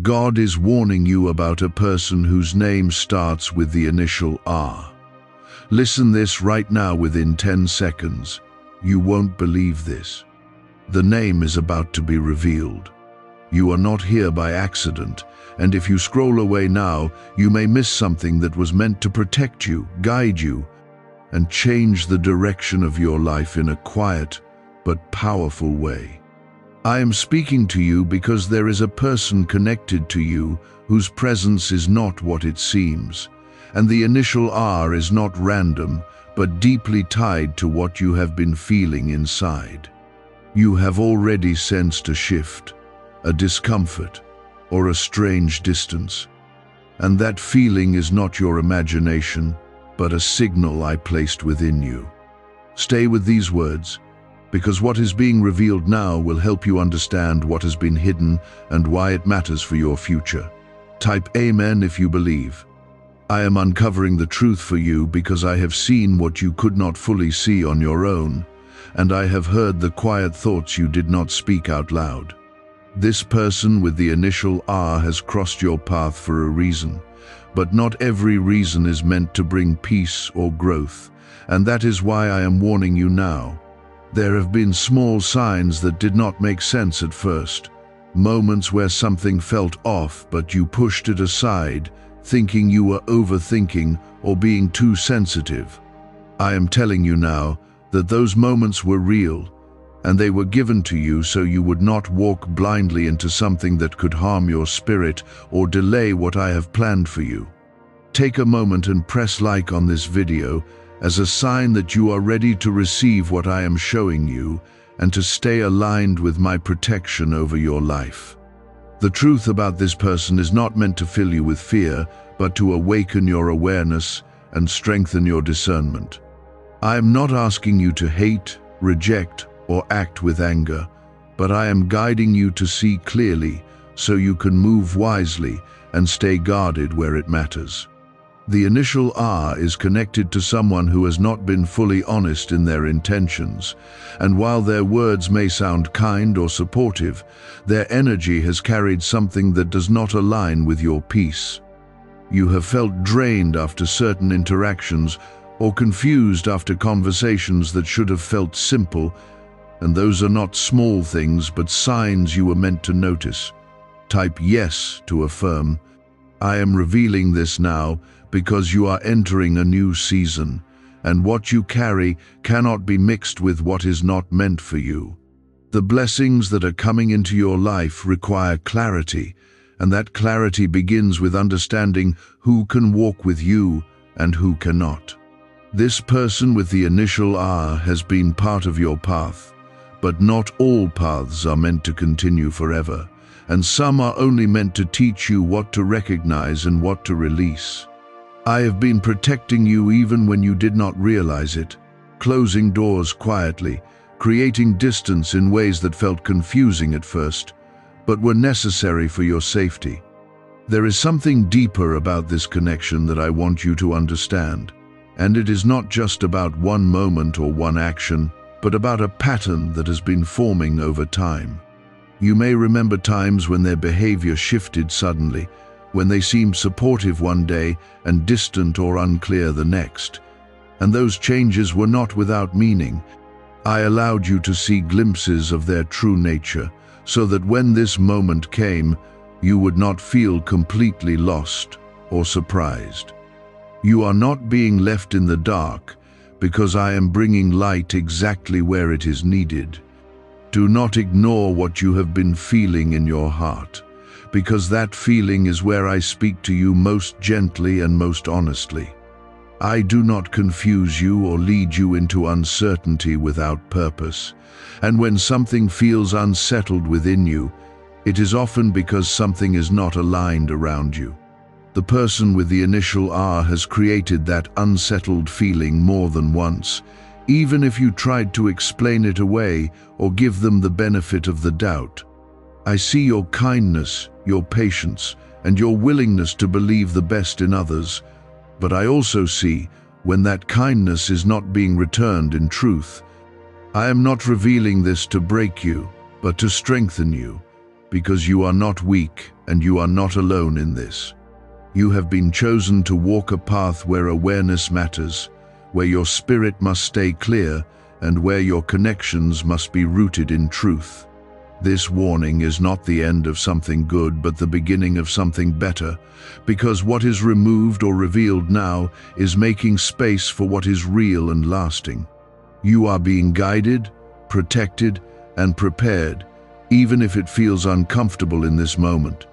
God is warning you about a person whose name starts with the initial R. Listen this right now within 10 seconds. You won't believe this. The name is about to be revealed. You are not here by accident, and if you scroll away now, you may miss something that was meant to protect you, guide you, and change the direction of your life in a quiet but powerful way. I am speaking to you because there is a person connected to you whose presence is not what it seems, and the initial R is not random, but deeply tied to what you have been feeling inside. You have already sensed a shift, a discomfort, or a strange distance, and that feeling is not your imagination, but a signal I placed within you. Stay with these words, because what is being revealed now will help you understand what has been hidden and why it matters for your future. Type Amen if you believe. I am uncovering the truth for you because I have seen what you could not fully see on your own, and I have heard the quiet thoughts you did not speak out loud. This person with the initial R has crossed your path for a reason, but not every reason is meant to bring peace or growth, and that is why I am warning you now. There have been small signs that did not make sense at first, moments where something felt off but you pushed it aside, thinking you were overthinking or being too sensitive. I am telling you now that those moments were real, and they were given to you so you would not walk blindly into something that could harm your spirit or delay what I have planned for you. Take a moment and press like on this video as a sign that you are ready to receive what I am showing you and to stay aligned with my protection over your life. The truth about this person is not meant to fill you with fear, but to awaken your awareness and strengthen your discernment. I am not asking you to hate, reject, or act with anger, but I am guiding you to see clearly so you can move wisely and stay guarded where it matters. The initial R is connected to someone who has not been fully honest in their intentions, and while their words may sound kind or supportive, their energy has carried something that does not align with your peace. You have felt drained after certain interactions or confused after conversations that should have felt simple, and those are not small things but signs you were meant to notice. Type yes to affirm. I am revealing this now because you are entering a new season, and what you carry cannot be mixed with what is not meant for you. The blessings that are coming into your life require clarity, and that clarity begins with understanding who can walk with you and who cannot. This person with the initial R has been part of your path, but not all paths are meant to continue forever, and some are only meant to teach you what to recognize and what to release. I have been protecting you even when you did not realize it, closing doors quietly, creating distance in ways that felt confusing at first, but were necessary for your safety. There is something deeper about this connection that I want you to understand, and it is not just about one moment or one action, but about a pattern that has been forming over time. You may remember times when their behavior shifted suddenly, when they seemed supportive one day and distant or unclear the next. And those changes were not without meaning. I allowed you to see glimpses of their true nature, so that when this moment came, you would not feel completely lost or surprised. You are not being left in the dark, because I am bringing light exactly where it is needed. Do not ignore what you have been feeling in your heart, because that feeling is where I speak to you most gently and most honestly. I do not confuse you or lead you into uncertainty without purpose, and when something feels unsettled within you, it is often because something is not aligned around you. The person with the initial R has created that unsettled feeling more than once, even if you tried to explain it away or give them the benefit of the doubt. I see your kindness, your patience, and your willingness to believe the best in others, but I also see when that kindness is not being returned in truth. I am not revealing this to break you, but to strengthen you, because you are not weak and you are not alone in this. You have been chosen to walk a path where awareness matters, where your spirit must stay clear, and where your connections must be rooted in truth. This warning is not the end of something good, but the beginning of something better, because what is removed or revealed now is making space for what is real and lasting. You are being guided, protected, and prepared, even if it feels uncomfortable in this moment.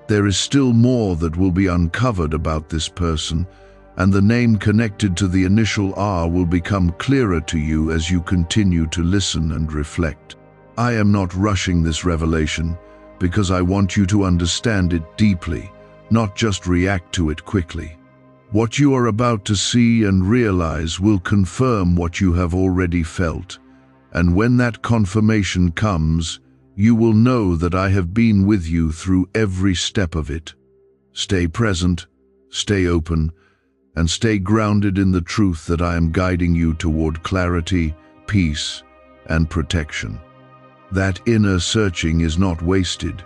There is still more that will be uncovered about this person, and the name connected to the initial R will become clearer to you as you continue to listen and reflect. I am not rushing this revelation because I want you to understand it deeply, not just react to it quickly. What you are about to see and realize will confirm what you have already felt, and when that confirmation comes, you will know that I have been with you through every step of it. Stay present, stay open, and stay grounded in the truth that I am guiding you toward clarity, peace, and protection. That inner searching is not wasted,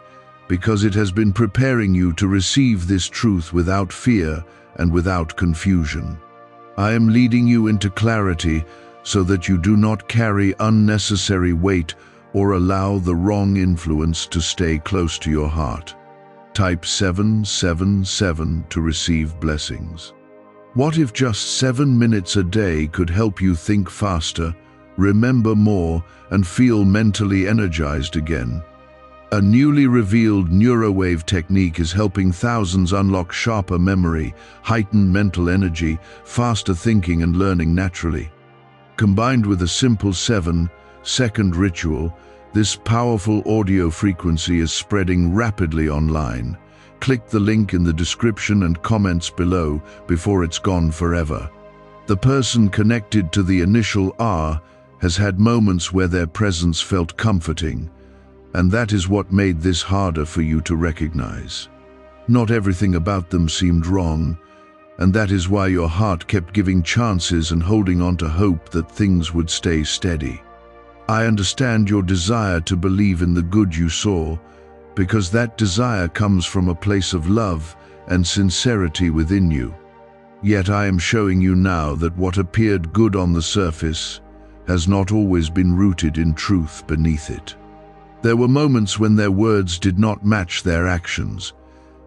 because it has been preparing you to receive this truth without fear and without confusion. I am leading you into clarity so that you do not carry unnecessary weight or allow the wrong influence to stay close to your heart. Type 777 to receive blessings. What if just 7 minutes a day could help you think faster, remember more, and feel mentally energized again? A newly revealed neurowave technique is helping thousands unlock sharper memory, heightened mental energy, faster thinking and learning naturally. Combined with a simple 7-second ritual, this powerful audio frequency is spreading rapidly online. Click the link in the description and comments below before it's gone forever. The person connected to the initial R has had moments where their presence felt comforting, and that is what made this harder for you to recognize. Not everything about them seemed wrong, and that is why your heart kept giving chances and holding on to hope that things would stay steady. I understand your desire to believe in the good you saw, because that desire comes from a place of love and sincerity within you. Yet I am showing you now that what appeared good on the surface has not always been rooted in truth beneath it. There were moments when their words did not match their actions,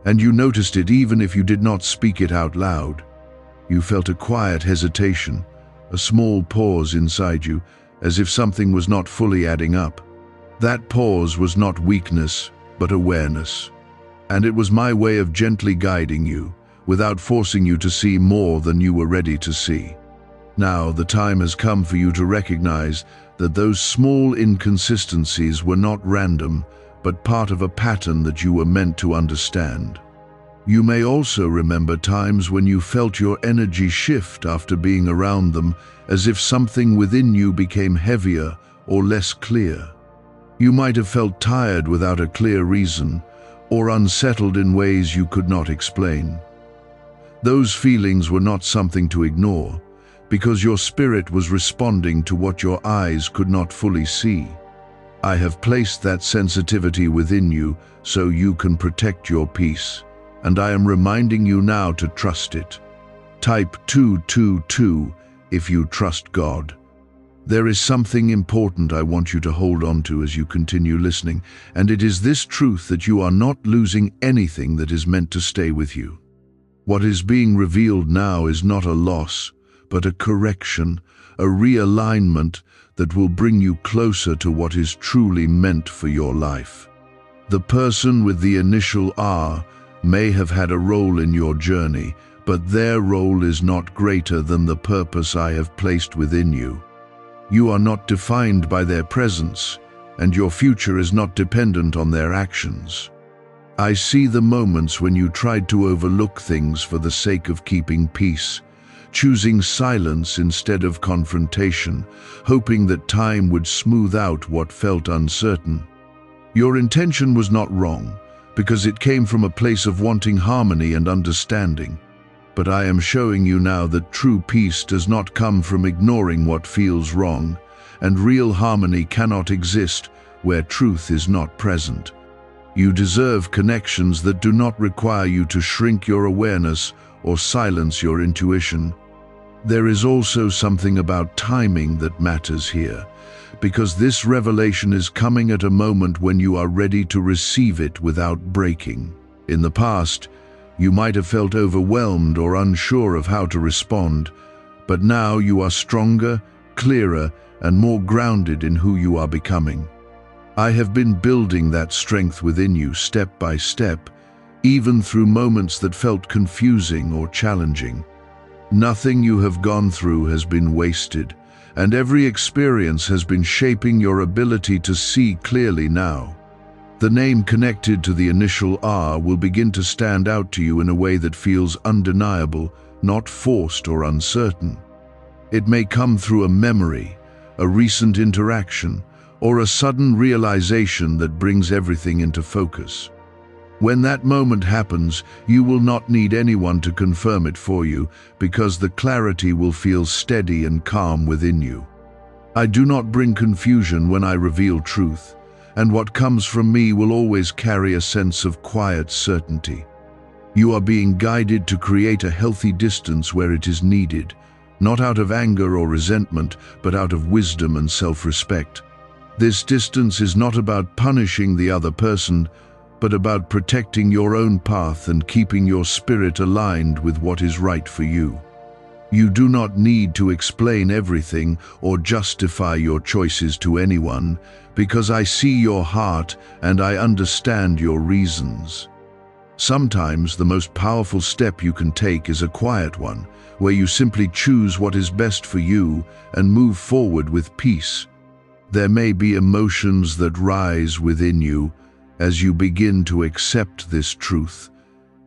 and you noticed it even if you did not speak it out loud. You felt a quiet hesitation, a small pause inside you, as if something was not fully adding up. That pause was not weakness, but awareness. And it was my way of gently guiding you, without forcing you to see more than you were ready to see. Now the time has come for you to recognize that those small inconsistencies were not random, but part of a pattern that you were meant to understand. You may also remember times when you felt your energy shift after being around them, as if something within you became heavier or less clear. You might have felt tired without a clear reason, or unsettled in ways you could not explain. Those feelings were not something to ignore, because your spirit was responding to what your eyes could not fully see. I have placed that sensitivity within you so you can protect your peace, and I am reminding you now to trust it. Type 222 if you trust God. There is something important I want you to hold on to as you continue listening, and it is this truth that you are not losing anything that is meant to stay with you. What is being revealed now is not a loss, but a correction, a realignment that will bring you closer to what is truly meant for your life. The person with the initial R may have had a role in your journey, but their role is not greater than the purpose I have placed within you. You are not defined by their presence, and your future is not dependent on their actions. I see the moments when you tried to overlook things for the sake of keeping peace, choosing silence instead of confrontation, hoping that time would smooth out what felt uncertain. Your intention was not wrong, because it came from a place of wanting harmony and understanding. But I am showing you now that true peace does not come from ignoring what feels wrong, and real harmony cannot exist where truth is not present. You deserve connections that do not require you to shrink your awareness or silence your intuition. There is also something about timing that matters here, because this revelation is coming at a moment when you are ready to receive it without breaking. In the past, you might have felt overwhelmed or unsure of how to respond, but now you are stronger, clearer, and more grounded in who you are becoming. I have been building that strength within you step by step, even through moments that felt confusing or challenging. Nothing you have gone through has been wasted, and every experience has been shaping your ability to see clearly now. The name connected to the initial R will begin to stand out to you in a way that feels undeniable, not forced or uncertain. It may come through a memory, a recent interaction, or a sudden realization that brings everything into focus. When that moment happens, you will not need anyone to confirm it for you, because the clarity will feel steady and calm within you. I do not bring confusion when I reveal truth, and what comes from me will always carry a sense of quiet certainty. You are being guided to create a healthy distance where it is needed, not out of anger or resentment, but out of wisdom and self-respect. This distance is not about punishing the other person, but about protecting your own path and keeping your spirit aligned with what is right for you. You do not need to explain everything or justify your choices to anyone, because I see your heart and I understand your reasons. Sometimes the most powerful step you can take is a quiet one, where you simply choose what is best for you and move forward with peace. There may be emotions that rise within you as you begin to accept this truth,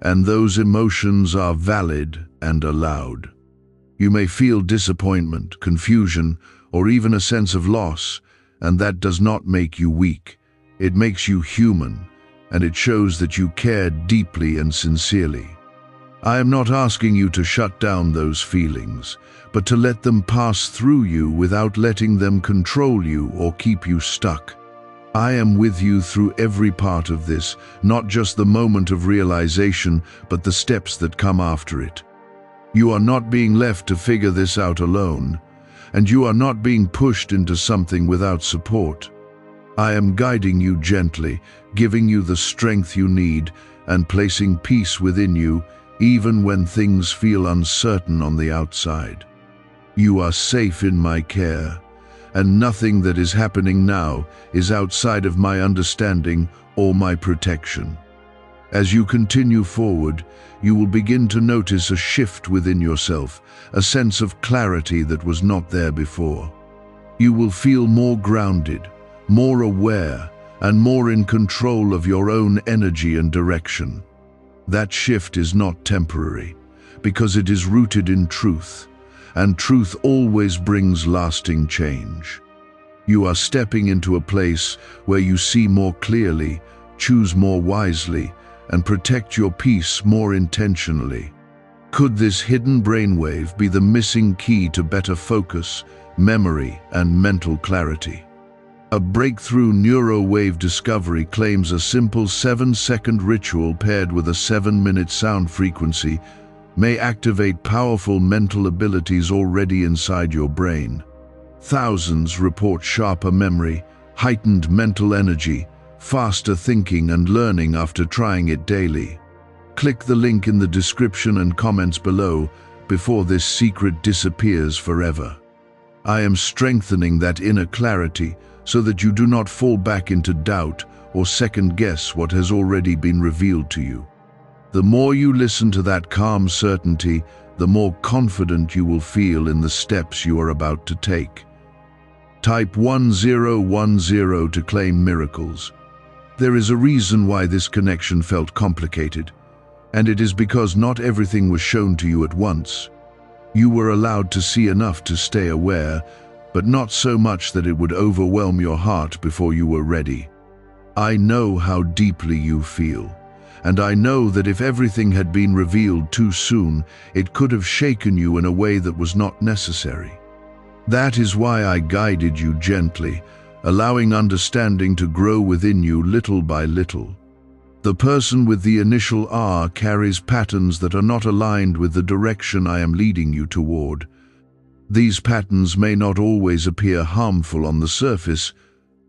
and those emotions are valid and allowed. You may feel disappointment, confusion, or even a sense of loss, and that does not make you weak. It makes you human, and it shows that you care deeply and sincerely. I am not asking you to shut down those feelings, but to let them pass through you without letting them control you or keep you stuck. I am with you through every part of this, not just the moment of realization, but the steps that come after it. You are not being left to figure this out alone, and you are not being pushed into something without support. I am guiding you gently, giving you the strength you need, and placing peace within you, even when things feel uncertain on the outside. You are safe in my care, and nothing that is happening now is outside of my understanding or my protection. As you continue forward, you will begin to notice a shift within yourself, a sense of clarity that was not there before. You will feel more grounded, more aware, and more in control of your own energy and direction. That shift is not temporary, because it is rooted in truth, and truth always brings lasting change. You are stepping into a place where you see more clearly, choose more wisely, and protect your peace more intentionally. Could this hidden brainwave be the missing key to better focus, memory, and mental clarity? A breakthrough neurowave discovery claims a simple 7-second ritual paired with a 7-minute sound frequency may activate powerful mental abilities already inside your brain. Thousands report sharper memory, heightened mental energy, faster thinking and learning after trying it daily. Click the link in the description and comments below before this secret disappears forever. I am strengthening that inner clarity so that you do not fall back into doubt or second-guess what has already been revealed to you. The more you listen to that calm certainty, the more confident you will feel in the steps you are about to take. Type 1010 to claim miracles. There is a reason why this connection felt complicated, and it is because not everything was shown to you at once. You were allowed to see enough to stay aware, but not so much that it would overwhelm your heart before you were ready. I know how deeply you feel, and I know that if everything had been revealed too soon, it could have shaken you in a way that was not necessary. That is why I guided you gently, allowing understanding to grow within you little by little. The person with the initial R carries patterns that are not aligned with the direction I am leading you toward. These patterns may not always appear harmful on the surface,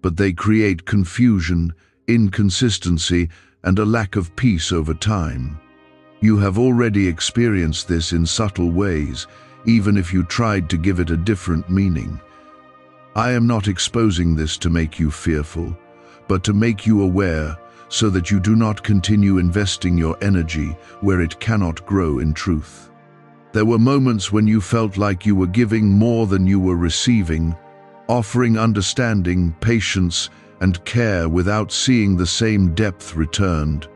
but they create confusion, inconsistency, and a lack of peace over time. You have already experienced this in subtle ways, even if you tried to give it a different meaning. I am not exposing this to make you fearful, but to make you aware, so that you do not continue investing your energy where it cannot grow in truth. There were moments when you felt like you were giving more than you were receiving, offering understanding, patience, and care without seeing the same depth returned.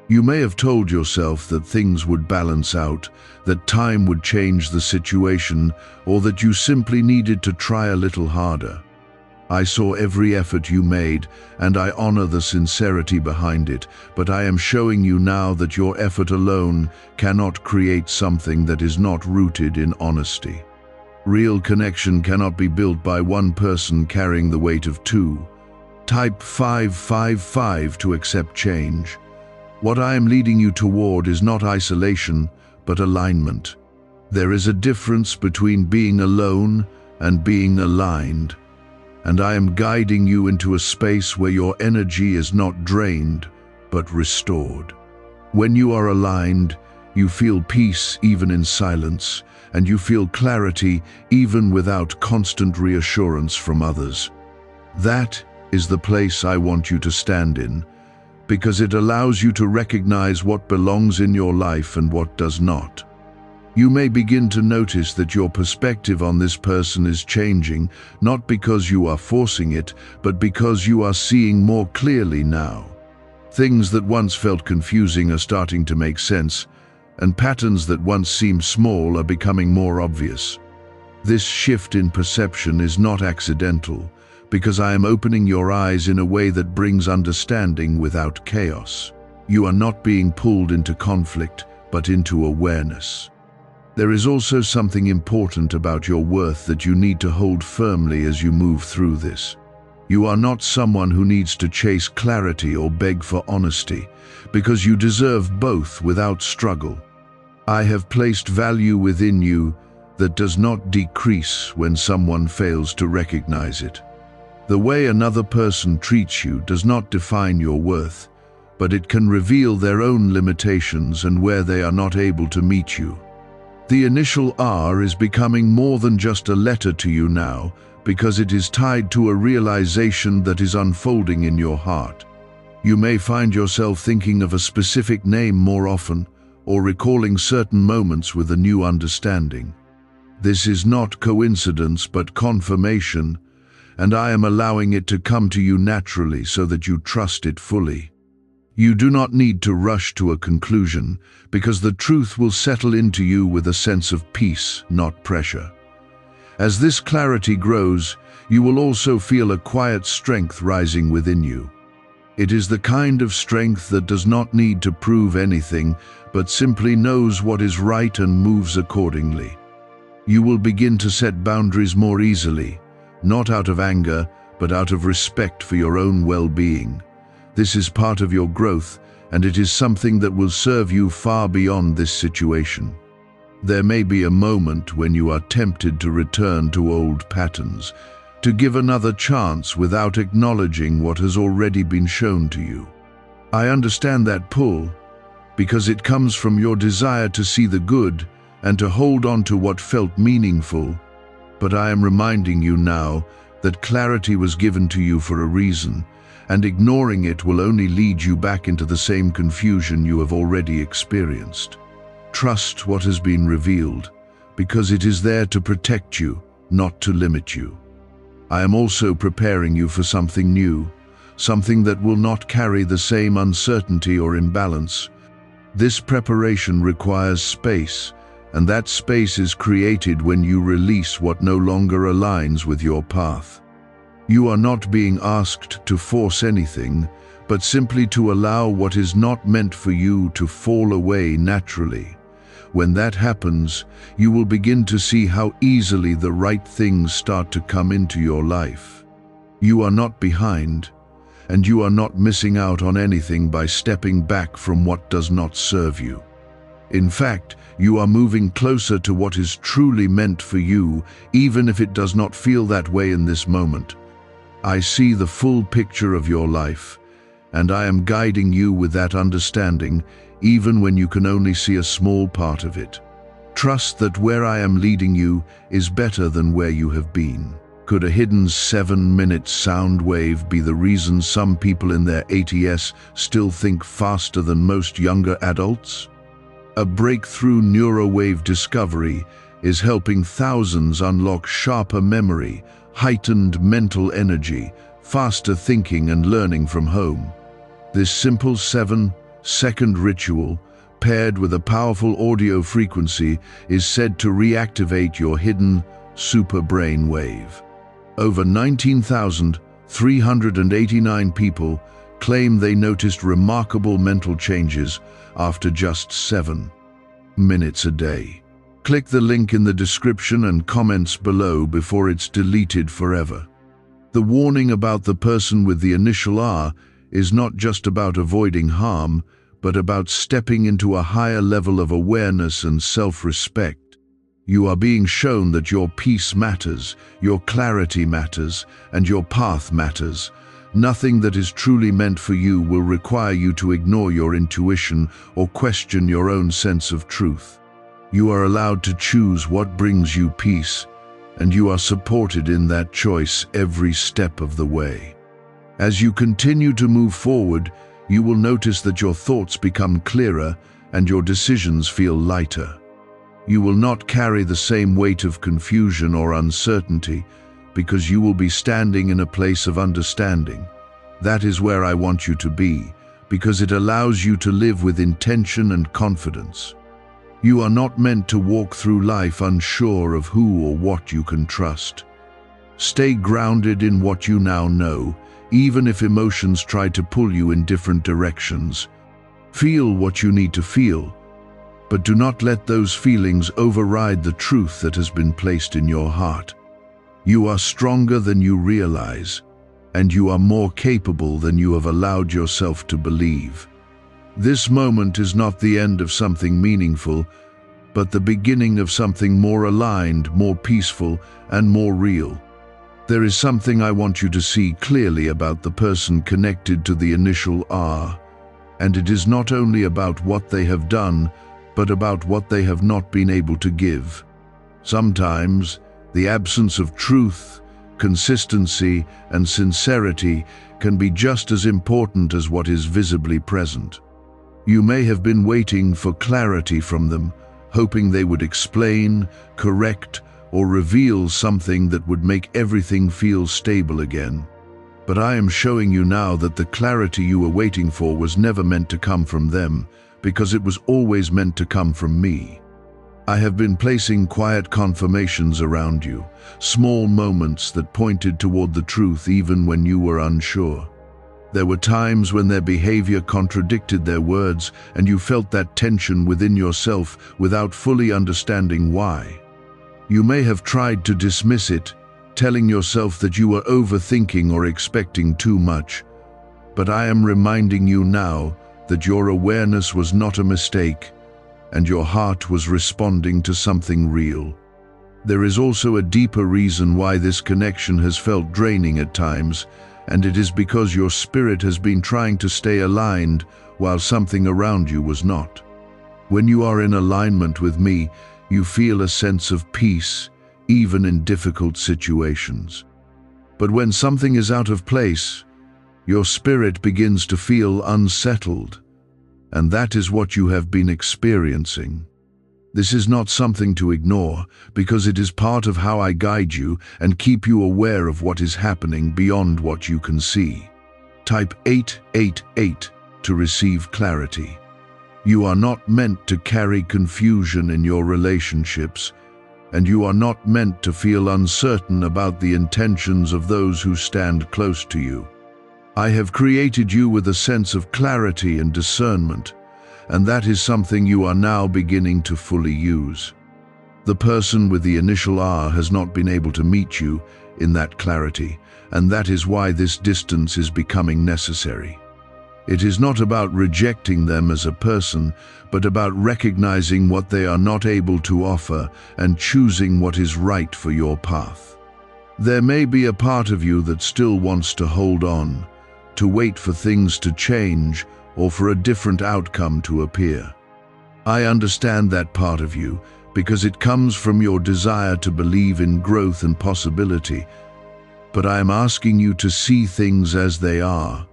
You may have told yourself that things would balance out, that time would change the situation, or that you simply needed to try a little harder. I saw every effort you made, and I honor the sincerity behind it, but I am showing you now that your effort alone cannot create something that is not rooted in honesty. Real connection cannot be built by one person carrying the weight of two. Type 555 to accept change. What I am leading you toward is not isolation, but alignment. There is a difference between being alone and being aligned, and I am guiding you into a space where your energy is not drained, but restored. When you are aligned, you feel peace even in silence, and you feel clarity even without constant reassurance from others. That is the place I want you to stand in, because it allows you to recognize what belongs in your life and what does not. You may begin to notice that your perspective on this person is changing, not because you are forcing it, but because you are seeing more clearly now. Things that once felt confusing are starting to make sense, and patterns that once seemed small are becoming more obvious. This shift in perception is not accidental, because I am opening your eyes in a way that brings understanding without chaos. You are not being pulled into conflict, but into awareness. There is also something important about your worth that you need to hold firmly as you move through this. You are not someone who needs to chase clarity or beg for honesty, because you deserve both without struggle. I have placed value within you that does not decrease when someone fails to recognize it. The way another person treats you does not define your worth, but it can reveal their own limitations and where they are not able to meet you. The initial R is becoming more than just a letter to you now, because it is tied to a realization that is unfolding in your heart. You may find yourself thinking of a specific name more often, or recalling certain moments with a new understanding. This is not coincidence but confirmation, and I am allowing it to come to you naturally so that you trust it fully. You do not need to rush to a conclusion, because the truth will settle into you with a sense of peace, not pressure. As this clarity grows, you will also feel a quiet strength rising within you. It is the kind of strength that does not need to prove anything, but simply knows what is right and moves accordingly. You will begin to set boundaries more easily, not out of anger, but out of respect for your own well-being. This is part of your growth, and it is something that will serve you far beyond this situation. There may be a moment when you are tempted to return to old patterns, to give another chance without acknowledging what has already been shown to you. I understand that pull, because it comes from your desire to see the good and to hold on to what felt meaningful. But I am reminding you now that clarity was given to you for a reason, and ignoring it will only lead you back into the same confusion you have already experienced. Trust what has been revealed, because it is there to protect you, not to limit you. I am also preparing you for something new, something that will not carry the same uncertainty or imbalance. This preparation requires space, and that space is created when you release what no longer aligns with your path. You are not being asked to force anything, but simply to allow what is not meant for you to fall away naturally. When that happens, you will begin to see how easily the right things start to come into your life. You are not behind, and you are not missing out on anything by stepping back from what does not serve you. In fact, you are moving closer to what is truly meant for you, even if it does not feel that way in this moment. I see the full picture of your life, and I am guiding you with that understanding, even when you can only see a small part of it. Trust that where I am leading you is better than where you have been. Could a hidden 7-minute sound wave be the reason some people in their 80s still think faster than most younger adults? A breakthrough neurowave discovery is helping thousands unlock sharper memory, heightened mental energy, faster thinking and learning from home. This simple 7-second ritual, paired with a powerful audio frequency, is said to reactivate your hidden SuperBrain wave. Over 19,389 people claim they noticed remarkable mental changes after just 7 minutes a day. Click the link in the description and comments below before it's deleted forever. The warning about the person with the initial R is not just about avoiding harm, but about stepping into a higher level of awareness and self-respect. You are being shown that your peace matters, your clarity matters, and your path matters. Nothing that is truly meant for you will require you to ignore your intuition or question your own sense of truth. You are allowed to choose what brings you peace, and you are supported in that choice every step of the way. As you continue to move forward, you will notice that your thoughts become clearer and your decisions feel lighter. You will not carry the same weight of confusion or uncertainty because you will be standing in a place of understanding. That is where I want you to be, because it allows you to live with intention and confidence. You are not meant to walk through life unsure of who or what you can trust. Stay grounded in what you now know, even if emotions try to pull you in different directions. Feel what you need to feel, but do not let those feelings override the truth that has been placed in your heart. You are stronger than you realize, and you are more capable than you have allowed yourself to believe. This moment is not the end of something meaningful, but the beginning of something more aligned, more peaceful, and more real. There is something I want you to see clearly about the person connected to the initial R, and it is not only about what they have done, but about what they have not been able to give. Sometimes, the absence of truth, consistency, and sincerity can be just as important as what is visibly present. You may have been waiting for clarity from them, hoping they would explain, correct, or reveal something that would make everything feel stable again. But I am showing you now that the clarity you were waiting for was never meant to come from them, because it was always meant to come from me. I have been placing quiet confirmations around you, small moments that pointed toward the truth even when you were unsure. There were times when their behavior contradicted their words, and you felt that tension within yourself without fully understanding why. You may have tried to dismiss it, telling yourself that you were overthinking or expecting too much. But I am reminding you now that your awareness was not a mistake, and your heart was responding to something real. There is also a deeper reason why this connection has felt draining at times, and it is because your spirit has been trying to stay aligned while something around you was not. When you are in alignment with me, you feel a sense of peace, even in difficult situations. But when something is out of place, your spirit begins to feel unsettled, and that is what you have been experiencing. This is not something to ignore, because it is part of how I guide you and keep you aware of what is happening beyond what you can see. Type 888 to receive clarity. You are not meant to carry confusion in your relationships, and you are not meant to feel uncertain about the intentions of those who stand close to you. I have created you with a sense of clarity and discernment, and that is something you are now beginning to fully use. The person with the initial R has not been able to meet you, in that clarity, and that is why this distance is becoming necessary. It is not about rejecting them as a person, but about recognizing what they are not able to offer and choosing what is right for your path. There may be a part of you that still wants to hold on, to wait for things to change or for a different outcome to appear. I understand that part of you because it comes from your desire to believe in growth and possibility, but I am asking you to see things as they are,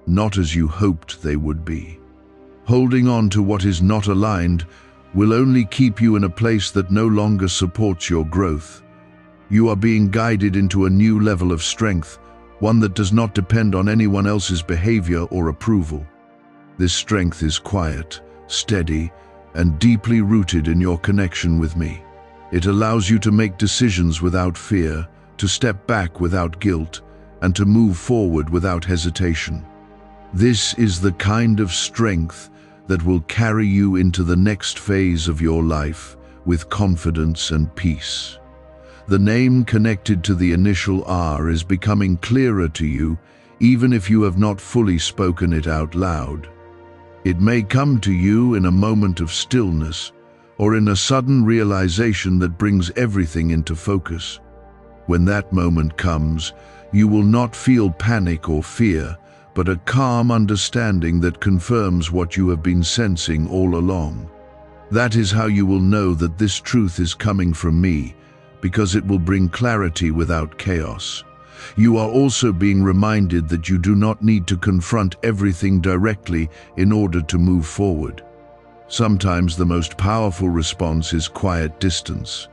not as you hoped they would be. Holding on to what is not aligned will only keep you in a place that no longer supports your growth. You are being guided into a new level of strength, one that does not depend on anyone else's behavior or approval. This strength is quiet, steady, and deeply rooted in your connection with me. It allows you to make decisions without fear, to step back without guilt, and to move forward without hesitation. This is the kind of strength that will carry you into the next phase of your life with confidence and peace. The name connected to the initial R is becoming clearer to you, even if you have not fully spoken it out loud. It may come to you in a moment of stillness, or in a sudden realization that brings everything into focus. When that moment comes, you will not feel panic or fear, but a calm understanding that confirms what you have been sensing all along. That is how you will know that this truth is coming from me, because it will bring clarity without chaos. You are also being reminded that you do not need to confront everything directly in order to move forward. Sometimes the most powerful response is quiet distance,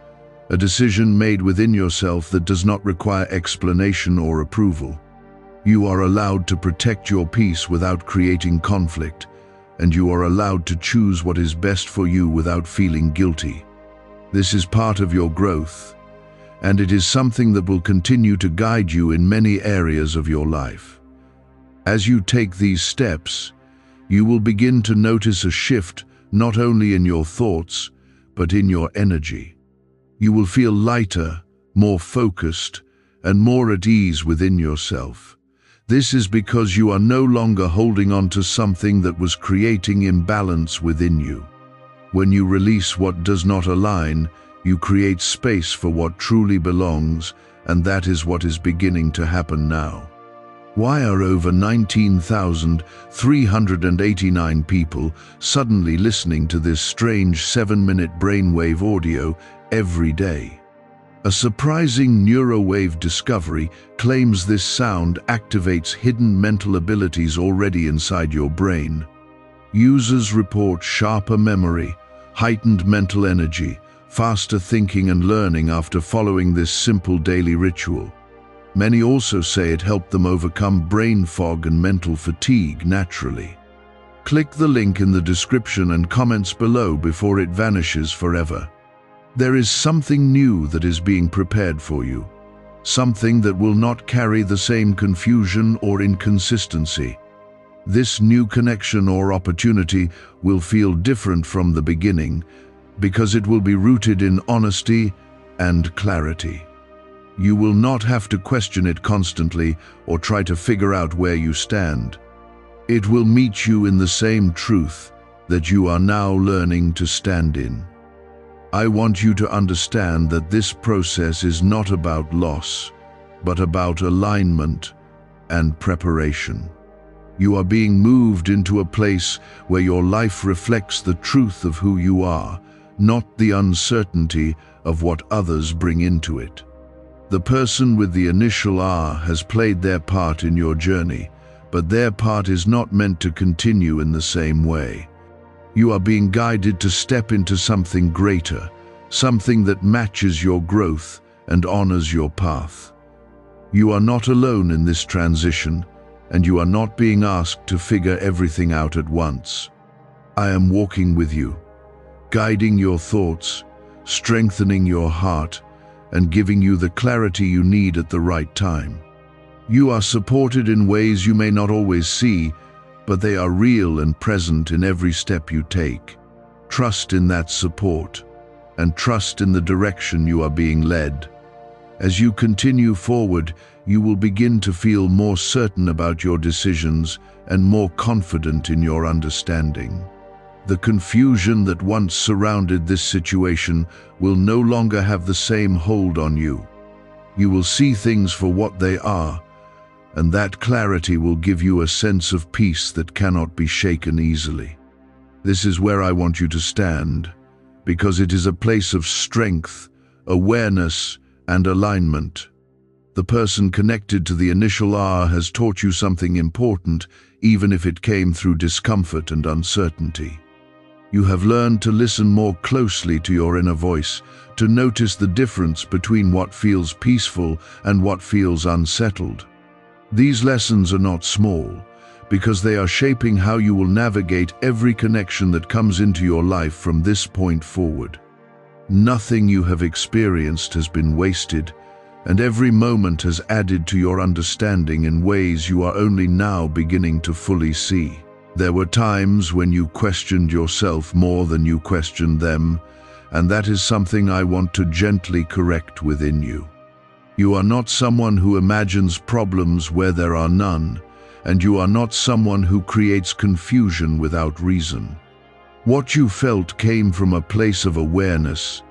a decision made within yourself that does not require explanation or approval. You are allowed to protect your peace without creating conflict, and you are allowed to choose what is best for you without feeling guilty. This is part of your growth, and it is something that will continue to guide you in many areas of your life. As you take these steps, you will begin to notice a shift not only in your thoughts, but in your energy. You will feel lighter, more focused, and more at ease within yourself. This is because you are no longer holding on to something that was creating imbalance within you. When you release what does not align, you create space for what truly belongs, and that is what is beginning to happen now. Why are over 19,389 people suddenly listening to this strange 7-minute brainwave audio every day? A surprising neurowave discovery claims this sound activates hidden mental abilities already inside your brain. Users report sharper memory, heightened mental energy, faster thinking and learning after following this simple daily ritual. Many also say it helped them overcome brain fog and mental fatigue naturally. Click the link in the description and comments below before it vanishes forever. There is something new that is being prepared for you, something that will not carry the same confusion or inconsistency. This new connection or opportunity will feel different from the beginning because it will be rooted in honesty and clarity. You will not have to question it constantly or try to figure out where you stand. It will meet you in the same truth that you are now learning to stand in. I want you to understand that this process is not about loss, but about alignment and preparation. You are being moved into a place where your life reflects the truth of who you are, not the uncertainty of what others bring into it. The person with the initial R has played their part in your journey, but their part is not meant to continue in the same way. You are being guided to step into something greater, something that matches your growth and honors your path. You are not alone in this transition, and you are not being asked to figure everything out at once. I am walking with you, guiding your thoughts, strengthening your heart, and giving you the clarity you need at the right time. You are supported in ways you may not always see, but they are real and present in every step you take. Trust in that support, and trust in the direction you are being led. As you continue forward, you will begin to feel more certain about your decisions and more confident in your understanding. The confusion that once surrounded this situation will no longer have the same hold on you. You will see things for what they are, and that clarity will give you a sense of peace that cannot be shaken easily. This is where I want you to stand, because it is a place of strength, awareness, and alignment. The person connected to the initial R has taught you something important, even if it came through discomfort and uncertainty. You have learned to listen more closely to your inner voice, to notice the difference between what feels peaceful and what feels unsettled. These lessons are not small, because they are shaping how you will navigate every connection that comes into your life from this point forward. Nothing you have experienced has been wasted, and every moment has added to your understanding in ways you are only now beginning to fully see. There were times when you questioned yourself more than you questioned them, and that is something I want to gently correct within you. You are not someone who imagines problems where there are none, and you are not someone who creates confusion without reason. What you felt came from a place of awareness,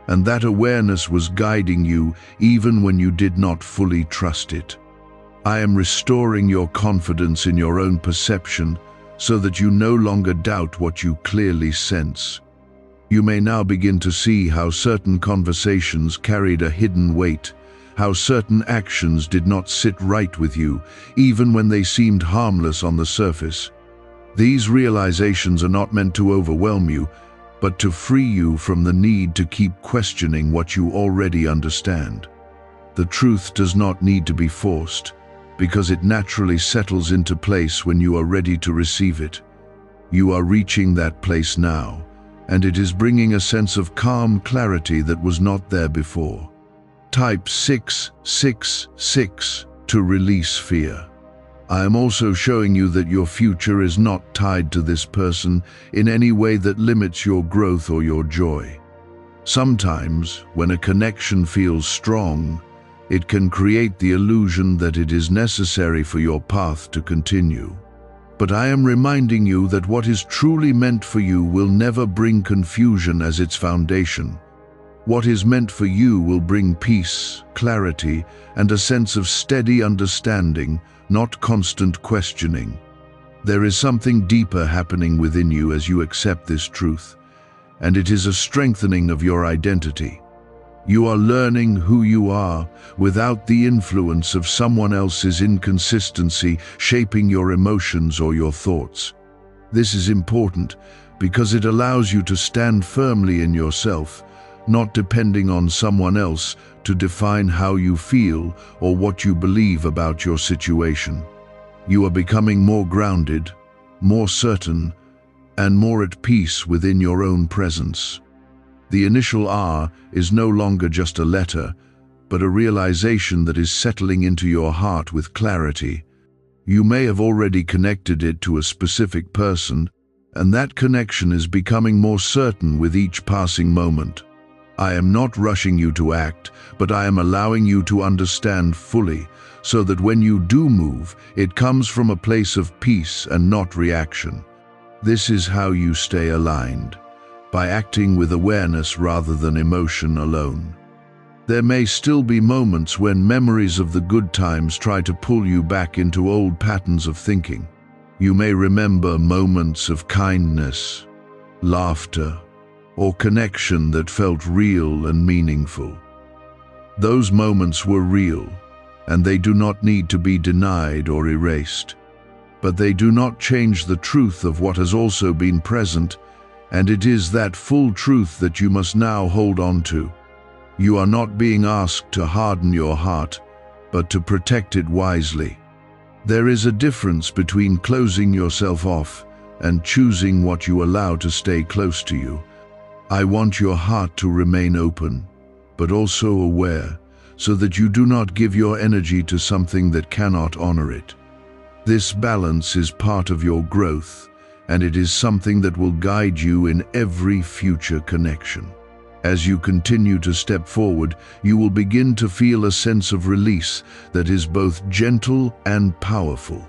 and that awareness was guiding you even when you did not fully trust it. I am restoring your confidence in your own perception so that you no longer doubt what you clearly sense. You may now begin to see how certain conversations carried a hidden weight, how certain actions did not sit right with you, even when they seemed harmless on the surface. These realizations are not meant to overwhelm you, but to free you from the need to keep questioning what you already understand. The truth does not need to be forced, because it naturally settles into place when you are ready to receive it. You are reaching that place now, and it is bringing a sense of calm clarity that was not there before. Type 666 to release fear. I am also showing you that your future is not tied to this person in any way that limits your growth or your joy. Sometimes, when a connection feels strong, it can create the illusion that it is necessary for your path to continue. But I am reminding you that what is truly meant for you will never bring confusion as its foundation. What is meant for you will bring peace, clarity, and a sense of steady understanding, not constant questioning. There is something deeper happening within you as you accept this truth, and it is a strengthening of your identity. You are learning who you are without the influence of someone else's inconsistency shaping your emotions or your thoughts. This is important because it allows you to stand firmly in yourself, not depending on someone else to define how you feel or what you believe about your situation. You are becoming more grounded, more certain, and more at peace within your own presence. The initial R is no longer just a letter, but a realization that is settling into your heart with clarity. You may have already connected it to a specific person, and that connection is becoming more certain with each passing moment. I am not rushing you to act, but I am allowing you to understand fully, so that when you do move, it comes from a place of peace and not reaction. This is how you stay aligned, by acting with awareness rather than emotion alone. There may still be moments when memories of the good times try to pull you back into old patterns of thinking. You may remember moments of kindness, laughter, or connection that felt real and meaningful. Those moments were real, and they do not need to be denied or erased. But they do not change the truth of what has also been present, and it is that full truth that you must now hold on to. You are not being asked to harden your heart, but to protect it wisely. There is a difference between closing yourself off and choosing what you allow to stay close to you. I want your heart to remain open, but also aware, so that you do not give your energy to something that cannot honor it. This balance is part of your growth, and it is something that will guide you in every future connection. As you continue to step forward, you will begin to feel a sense of release that is both gentle and powerful.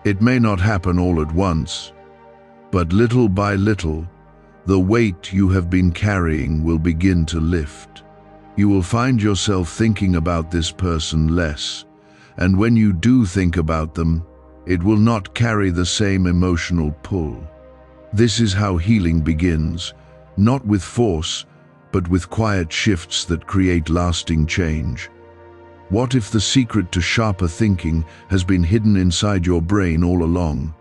It may not happen all at once, but little by little, the weight you have been carrying will begin to lift. You will find yourself thinking about this person less, and when you do think about them, it will not carry the same emotional pull. This is how healing begins, not with force, but with quiet shifts that create lasting change. What if the secret to sharper thinking has been hidden inside your brain all along?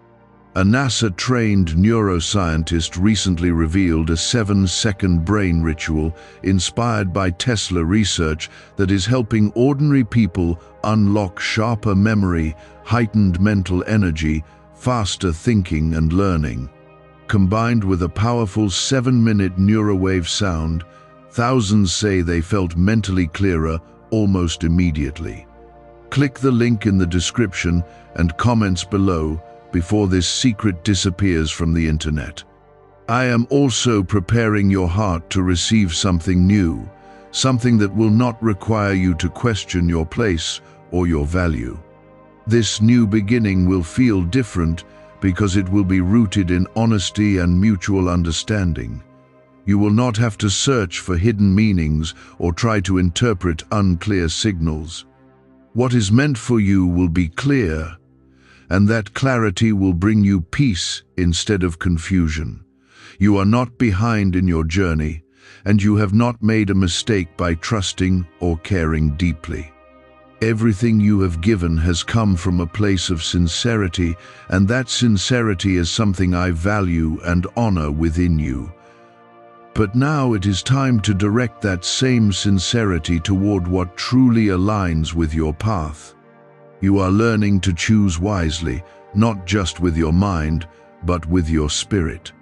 A NASA-trained neuroscientist recently revealed a 7-second brain ritual inspired by Tesla research that is helping ordinary people unlock sharper memory, heightened mental energy, faster thinking and learning. Combined with a powerful 7-minute neurowave sound, thousands say they felt mentally clearer almost immediately. Click the link in the description and comments below before this secret disappears from the internet. I am also preparing your heart to receive something new, something that will not require you to question your place or your value. This new beginning will feel different because it will be rooted in honesty and mutual understanding. You will not have to search for hidden meanings or try to interpret unclear signals. What is meant for you will be clear, and that clarity will bring you peace instead of confusion. You are not behind in your journey, and you have not made a mistake by trusting or caring deeply. Everything you have given has come from a place of sincerity, and that sincerity is something I value and honor within you. But now it is time to direct that same sincerity toward what truly aligns with your path. You are learning to choose wisely, not just with your mind, but with your spirit.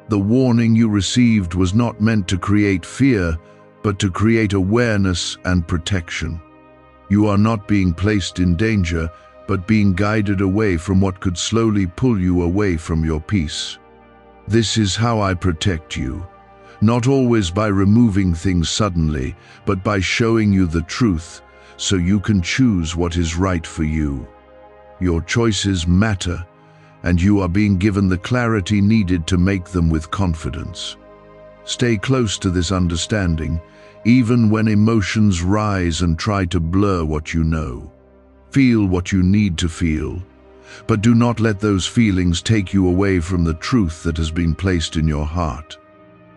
The warning you received was not meant to create fear, but to create awareness and protection. You are not being placed in danger, but being guided away from what could slowly pull you away from your peace. This is how I protect you. Not always by removing things suddenly, but by showing you the truth, so you can choose what is right for you. Your choices matter, and you are being given the clarity needed to make them with confidence. Stay close to this understanding, even when emotions rise and try to blur what you know. Feel what you need to feel, but do not let those feelings take you away from the truth that has been placed in your heart.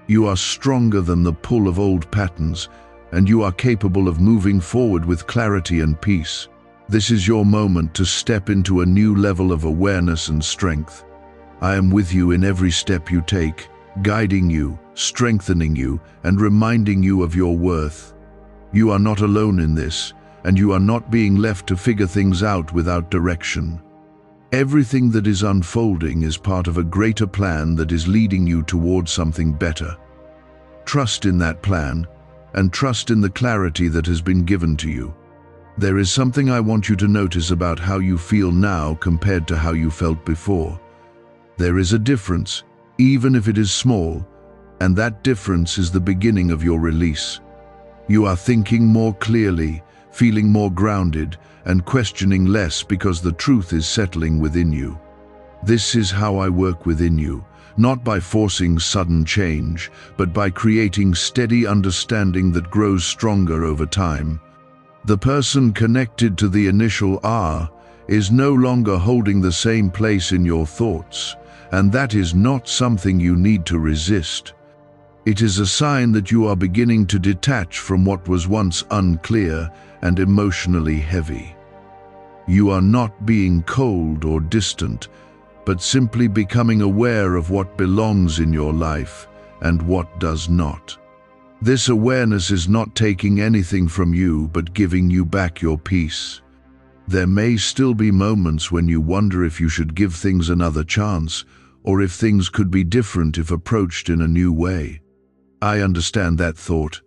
You are stronger than the pull of old patterns, and you are capable of moving forward with clarity and peace. This is your moment to step into a new level of awareness and strength. I am with you in every step you take, guiding you, strengthening you, and reminding you of your worth. You are not alone in this, and you are not being left to figure things out without direction. Everything that is unfolding is part of a greater plan that is leading you towards something better. Trust in that plan, and trust in the clarity that has been given to you. There is something I want you to notice about how you feel now compared to how you felt before. There is a difference, even if it is small, and that difference is the beginning of your release. You are thinking more clearly, feeling more grounded, and questioning less because the truth is settling within you. This is how I work within you, not by forcing sudden change, but by creating steady understanding that grows stronger over time. The person connected to the initial R is no longer holding the same place in your thoughts, and that is not something you need to resist. It is a sign that you are beginning to detach from what was once unclear and emotionally heavy. You are not being cold or distant, but simply becoming aware of what belongs in your life and what does not. This awareness is not taking anything from you, but giving you back your peace. There may still be moments when you wonder if you should give things another chance, or if things could be different if approached in a new way. I understand that thought,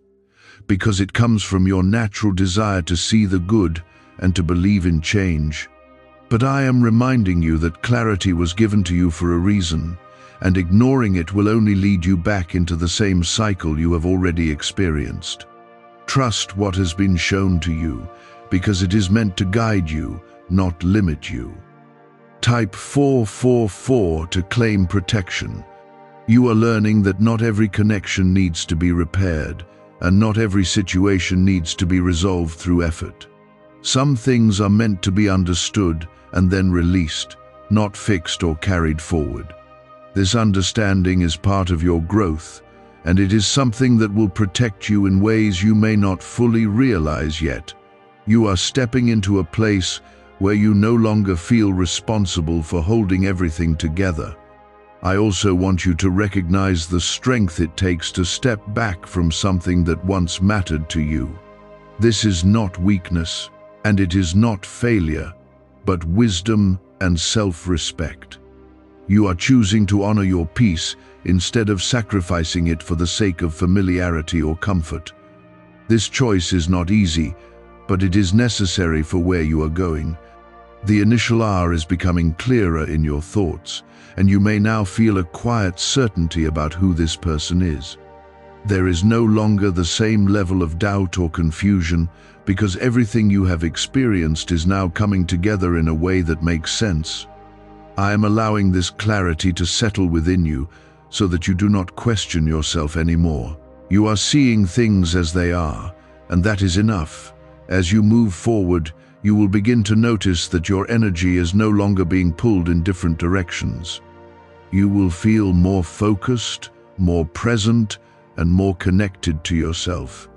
because it comes from your natural desire to see the good and to believe in change. But I am reminding you that clarity was given to you for a reason, and ignoring it will only lead you back into the same cycle you have already experienced. Trust what has been shown to you, because it is meant to guide you, not limit you. Type 444 to claim protection. You are learning that not every connection needs to be repaired, and not every situation needs to be resolved through effort. Some things are meant to be understood and then released, not fixed or carried forward. This understanding is part of your growth, and it is something that will protect you in ways you may not fully realize yet. You are stepping into a place where you no longer feel responsible for holding everything together. I also want you to recognize the strength it takes to step back from something that once mattered to you. This is not weakness, and it is not failure, but wisdom and self-respect. You are choosing to honor your peace instead of sacrificing it for the sake of familiarity or comfort. This choice is not easy, but it is necessary for where you are going. The initial R is becoming clearer in your thoughts, and you may now feel a quiet certainty about who this person is. There is no longer the same level of doubt or confusion, because everything you have experienced is now coming together in a way that makes sense. I am allowing this clarity to settle within you so that you do not question yourself anymore. You are seeing things as they are, and that is enough. As you move forward, you will begin to notice that your energy is no longer being pulled in different directions. You will feel more focused, more present, and more connected to yourself.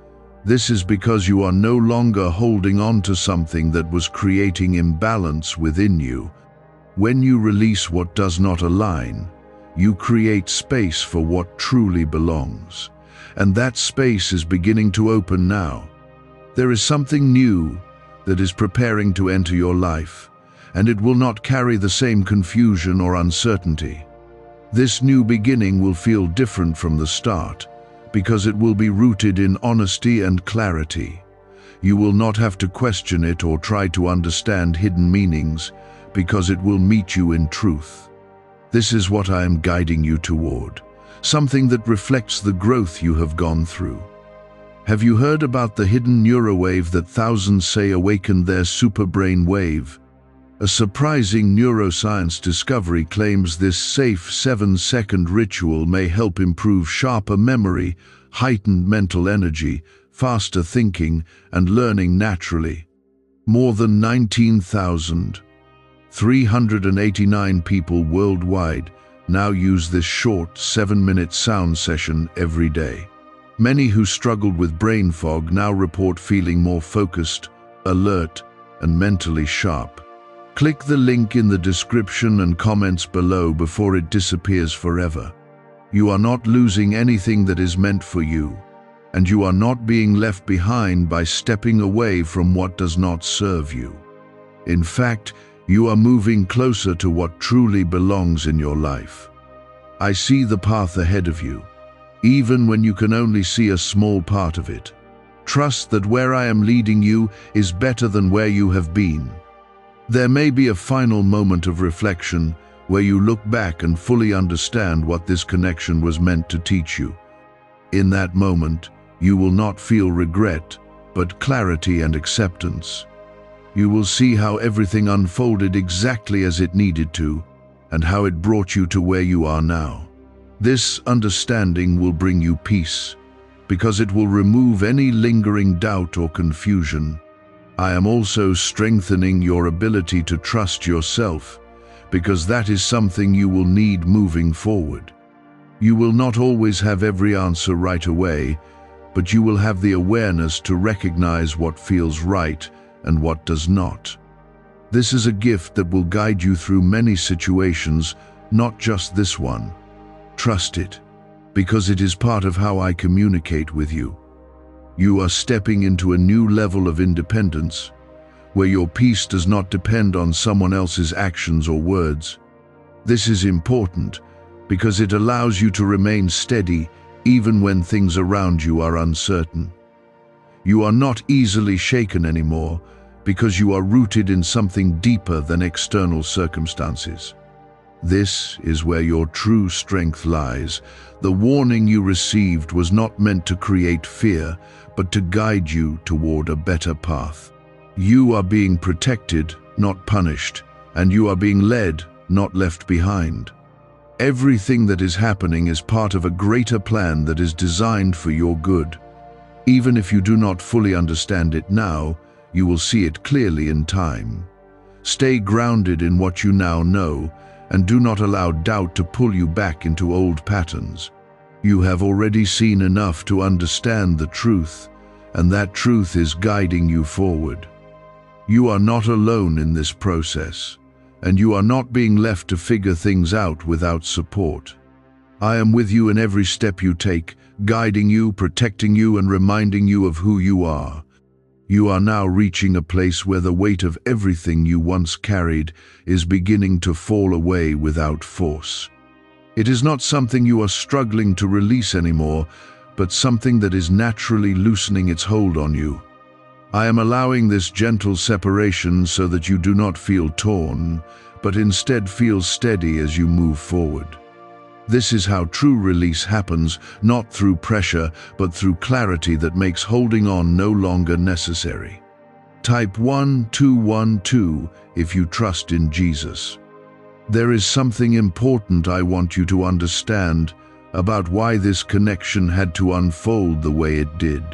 This is because you are no longer holding on to something that was creating imbalance within you. When you release what does not align, you create space for what truly belongs. And that space is beginning to open now. There is something new that is preparing to enter your life, and it will not carry the same confusion or uncertainty. This new beginning will feel different from the start, because it will be rooted in honesty and clarity. You will not have to question it or try to understand hidden meanings, because it will meet you in truth. This is what I am guiding you toward, something that reflects the growth you have gone through. Have you heard about the hidden neurowave that thousands say awakened their SuperBrain wave? A surprising neuroscience discovery claims this safe 7-second ritual may help improve sharper memory, heightened mental energy, faster thinking, and learning naturally. More than 19,389 people worldwide now use this short 7-minute sound session every day. Many who struggled with brain fog now report feeling more focused, alert, and mentally sharp. Click the link in the description and comments below before it disappears forever. You are not losing anything that is meant for you, and you are not being left behind by stepping away from what does not serve you. In fact, you are moving closer to what truly belongs in your life. I see the path ahead of you, even when you can only see a small part of it. Trust that where I am leading you is better than where you have been. There may be a final moment of reflection where you look back and fully understand what this connection was meant to teach you. In that moment, you will not feel regret, but clarity and acceptance. You will see how everything unfolded exactly as it needed to, and how it brought you to where you are now. This understanding will bring you peace, because it will remove any lingering doubt or confusion. I am also strengthening your ability to trust yourself, because that is something you will need moving forward. You will not always have every answer right away, but you will have the awareness to recognize what feels right and what does not. This is a gift that will guide you through many situations, not just this one. Trust it, because it is part of how I communicate with you. You are stepping into a new level of independence, where your peace does not depend on someone else's actions or words. This is important, because it allows you to remain steady even when things around you are uncertain. You are not easily shaken anymore, because you are rooted in something deeper than external circumstances. This is where your true strength lies. The warning you received was not meant to create fear, but to guide you toward a better path. You are being protected, not punished, and you are being led, not left behind. Everything that is happening is part of a greater plan that is designed for your good. Even if you do not fully understand it now, you will see it clearly in time. Stay grounded in what you now know, and do not allow doubt to pull you back into old patterns. You have already seen enough to understand the truth, and that truth is guiding you forward. You are not alone in this process, and you are not being left to figure things out without support. I am with you in every step you take, guiding you, protecting you, and reminding you of who you are. You are now reaching a place where the weight of everything you once carried is beginning to fall away without force. It is not something you are struggling to release anymore, but something that is naturally loosening its hold on you. I am allowing this gentle separation so that you do not feel torn, but instead feel steady as you move forward. This is how true release happens, not through pressure, but through clarity that makes holding on no longer necessary. Type 1212 if you trust in Jesus. There is something important I want you to understand about why this connection had to unfold the way it did.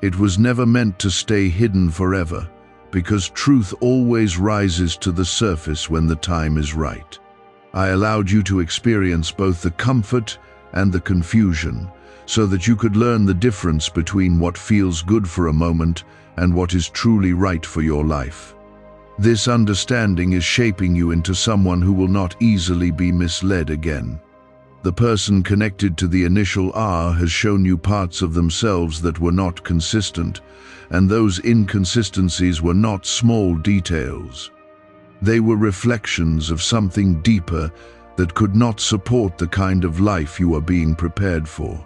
It was never meant to stay hidden forever, because truth always rises to the surface when the time is right. I allowed you to experience both the comfort and the confusion, so that you could learn the difference between what feels good for a moment and what is truly right for your life. This understanding is shaping you into someone who will not easily be misled again. The person connected to the initial R has shown you parts of themselves that were not consistent, and those inconsistencies were not small details. They were reflections of something deeper that could not support the kind of life you are being prepared for.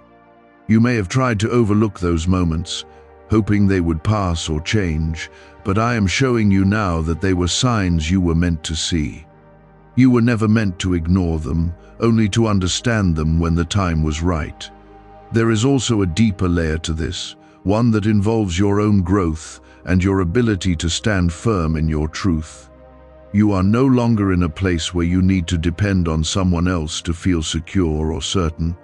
You may have tried to overlook those moments, hoping they would pass or change, but I am showing you now that they were signs you were meant to see. You were never meant to ignore them, only to understand them when the time was right. There is also a deeper layer to this, one that involves your own growth and your ability to stand firm in your truth. You are no longer in a place where you need to depend on someone else to feel secure or certain.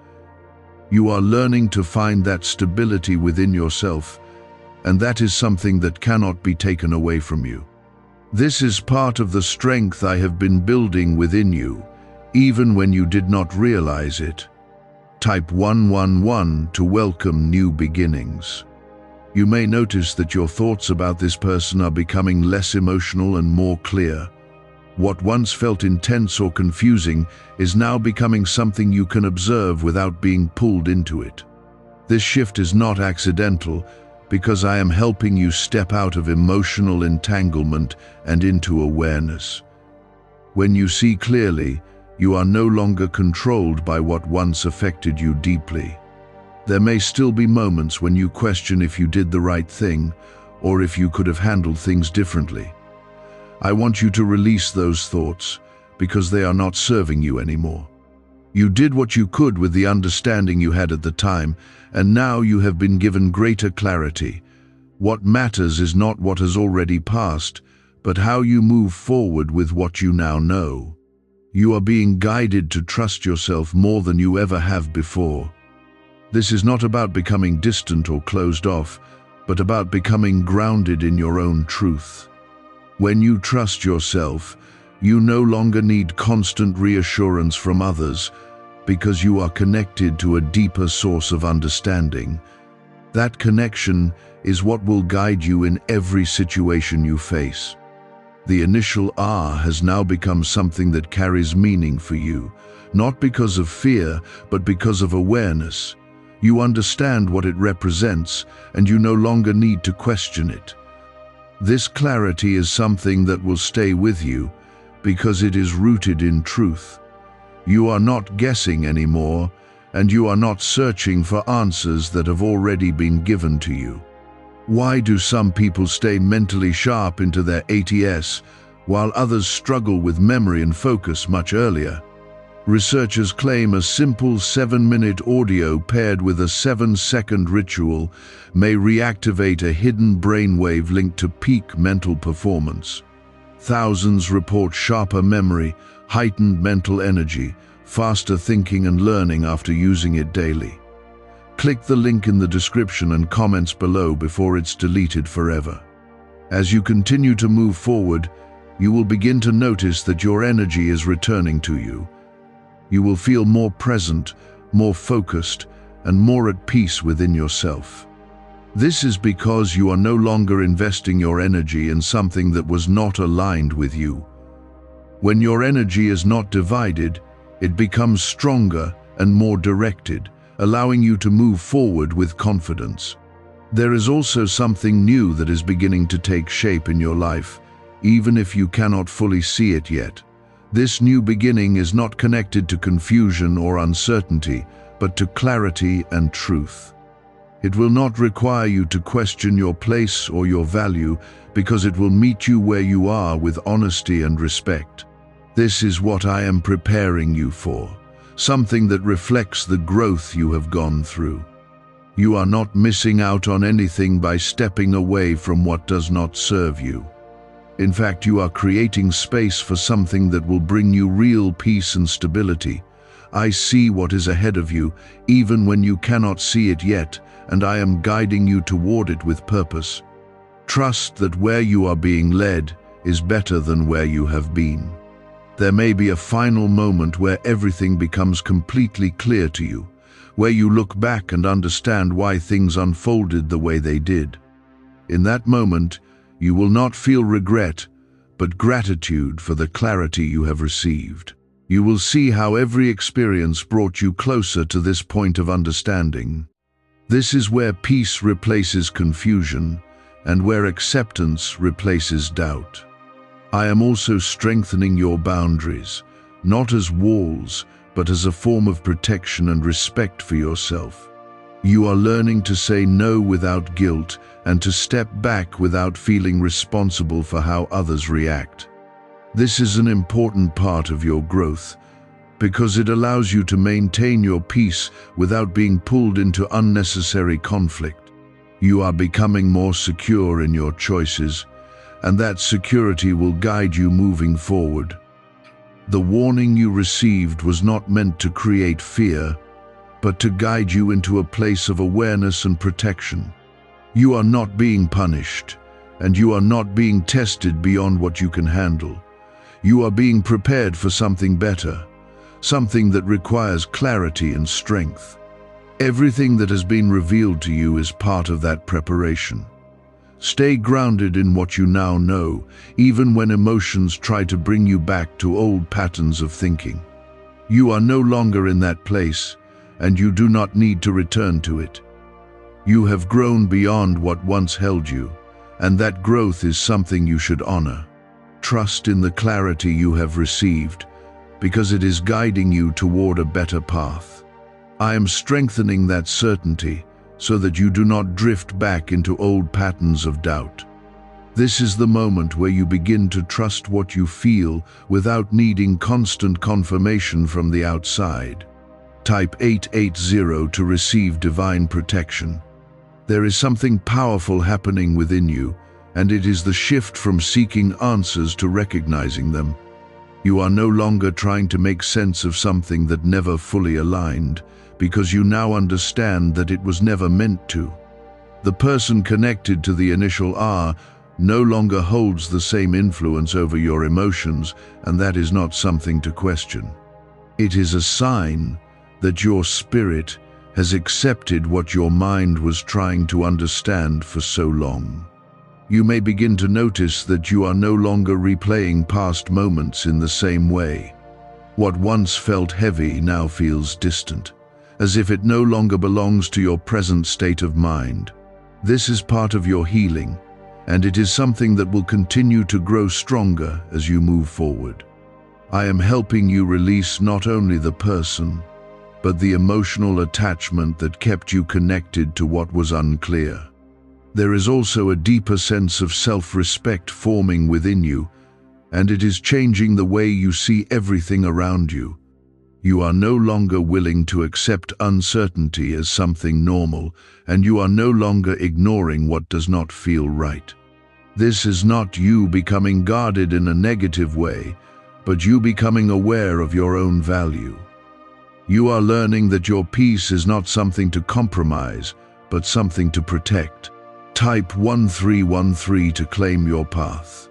You are learning to find that stability within yourself, and that is something that cannot be taken away from you. This is part of the strength I have been building within you, even when you did not realize it. Type 111 to welcome new beginnings. You may notice that your thoughts about this person are becoming less emotional and more clear. What once felt intense or confusing is now becoming something you can observe without being pulled into it. This shift is not accidental, because I am helping you step out of emotional entanglement and into awareness. When you see clearly, you are no longer controlled by what once affected you deeply. There may still be moments when you question if you did the right thing, or if you could have handled things differently. I want you to release those thoughts, because they are not serving you anymore. You did what you could with the understanding you had at the time, and now you have been given greater clarity. What matters is not what has already passed, but how you move forward with what you now know. You are being guided to trust yourself more than you ever have before. This is not about becoming distant or closed off, but about becoming grounded in your own truth. When you trust yourself, you no longer need constant reassurance from others, because you are connected to a deeper source of understanding. That connection is what will guide you in every situation you face. The initial R has now become something that carries meaning for you, not because of fear, but because of awareness. You understand what it represents, and you no longer need to question it. This clarity is something that will stay with you, because it is rooted in truth. You are not guessing anymore, and you are not searching for answers that have already been given to you. Why do some people stay mentally sharp into their 80s while others struggle with memory and focus much earlier. Researchers claim a simple 7-minute audio paired with a 7-second ritual may reactivate a hidden brainwave linked to peak mental performance. Thousands report sharper memory, heightened mental energy, faster thinking and learning after using it daily. Click the link in the description and comments below before it's deleted forever. As you continue to move forward, you will begin to notice that your energy is returning to you. You will feel more present, more focused, and more at peace within yourself. This is because you are no longer investing your energy in something that was not aligned with you. When your energy is not divided, it becomes stronger and more directed, allowing you to move forward with confidence. There is also something new that is beginning to take shape in your life, even if you cannot fully see it yet. This new beginning is not connected to confusion or uncertainty, but to clarity and truth. It will not require you to question your place or your value, because it will meet you where you are with honesty and respect. This is what I am preparing you for, something that reflects the growth you have gone through. You are not missing out on anything by stepping away from what does not serve you. In fact, you are creating space for something that will bring you real peace and stability. I see what is ahead of you, even when you cannot see it yet, and I am guiding you toward it with purpose. Trust that where you are being led is better than where you have been. There may be a final moment where everything becomes completely clear to you, where you look back and understand why things unfolded the way they did. In that moment, you will not feel regret, but gratitude for the clarity you have received. You will see how every experience brought you closer to this point of understanding. This is where peace replaces confusion, and where acceptance replaces doubt. I am also strengthening your boundaries, not as walls, but as a form of protection and respect for yourself. You are learning to say no without guilt and to step back without feeling responsible for how others react. This is an important part of your growth, because it allows you to maintain your peace without being pulled into unnecessary conflict. You are becoming more secure in your choices, and that security will guide you moving forward. The warning you received was not meant to create fear, but to guide you into a place of awareness and protection. You are not being punished, and you are not being tested beyond what you can handle. You are being prepared for something better, something that requires clarity and strength. Everything that has been revealed to you is part of that preparation. Stay grounded in what you now know, even when emotions try to bring you back to old patterns of thinking. You are no longer in that place, and you do not need to return to it. You have grown beyond what once held you, and that growth is something you should honor. Trust in the clarity you have received, because it is guiding you toward a better path. I am strengthening that certainty so that you do not drift back into old patterns of doubt. This is the moment where you begin to trust what you feel without needing constant confirmation from the outside. Type 880 to receive divine protection. There is something powerful happening within you, and it is the shift from seeking answers to recognizing them. You are no longer trying to make sense of something that never fully aligned, because you now understand that it was never meant to. The person connected to the initial R no longer holds the same influence over your emotions, and that is not something to question. It is a sign that your spirit has accepted what your mind was trying to understand for so long. You may begin to notice that you are no longer replaying past moments in the same way. What once felt heavy now feels distant, as if it no longer belongs to your present state of mind. This is part of your healing, and it is something that will continue to grow stronger as you move forward. I am helping you release not only the person, but the emotional attachment that kept you connected to what was unclear. There is also a deeper sense of self-respect forming within you, and it is changing the way you see everything around you. You are no longer willing to accept uncertainty as something normal, and you are no longer ignoring what does not feel right. This is not you becoming guarded in a negative way, but you becoming aware of your own value. You are learning that your peace is not something to compromise, but something to protect. Type 1313 to claim your path.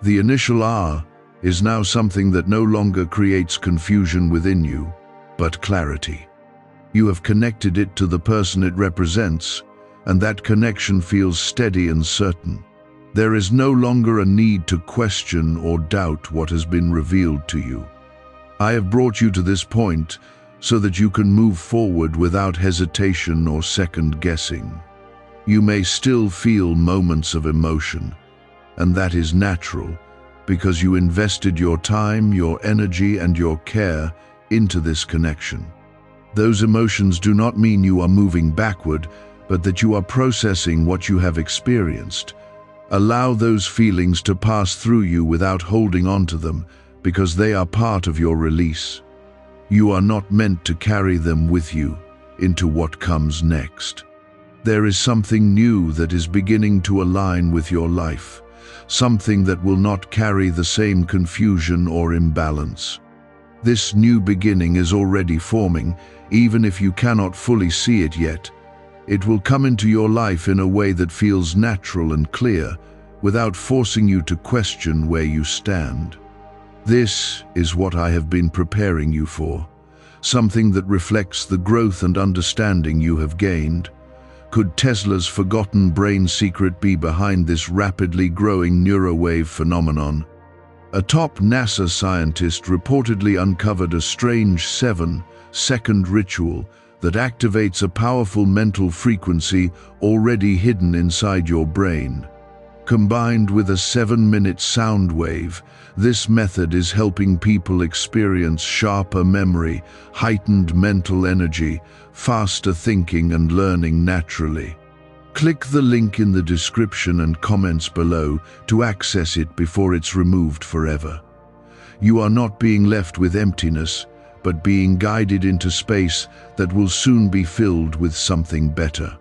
The initial R is now something that no longer creates confusion within you, but clarity. You have connected it to the person it represents, and that connection feels steady and certain. There is no longer a need to question or doubt what has been revealed to you. I have brought you to this point so that you can move forward without hesitation or second guessing. You may still feel moments of emotion, and that is natural, because you invested your time, your energy, and your care into this connection. Those emotions do not mean you are moving backward, but that you are processing what you have experienced. Allow those feelings to pass through you without holding on to them, because they are part of your release. You are not meant to carry them with you into what comes next. There is something new that is beginning to align with your life, something that will not carry the same confusion or imbalance. This new beginning is already forming, even if you cannot fully see it yet. It will come into your life in a way that feels natural and clear, without forcing you to question where you stand. This is what I have been preparing you for, something that reflects the growth and understanding you have gained. Could Tesla's forgotten brain secret be behind this rapidly growing neurowave phenomenon? A top NASA scientist reportedly uncovered a strange 7-second ritual that activates a powerful mental frequency already hidden inside your brain. Combined with a 7-minute sound wave, this method is helping people experience sharper memory, heightened mental energy, faster thinking and learning naturally. Click the link in the description and comments below to access it before it's removed forever. You are not being left with emptiness, but being guided into space that will soon be filled with something better.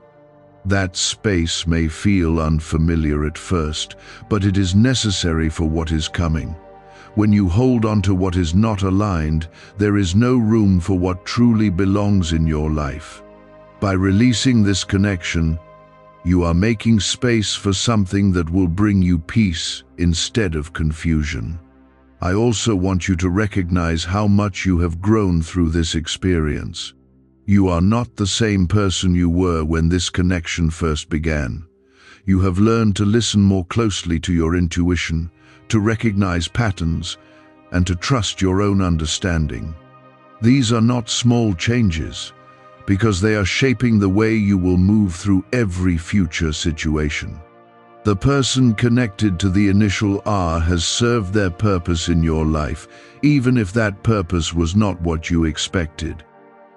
That space may feel unfamiliar at first, but it is necessary for what is coming. When you hold on to what is not aligned, there is no room for what truly belongs in your life. By releasing this connection, you are making space for something that will bring you peace instead of confusion. I also want you to recognize how much you have grown through this experience. You are not the same person you were when this connection first began. You have learned to listen more closely to your intuition, to recognize patterns, and to trust your own understanding. These are not small changes, because they are shaping the way you will move through every future situation. The person connected to the initial R has served their purpose in your life, even if that purpose was not what you expected.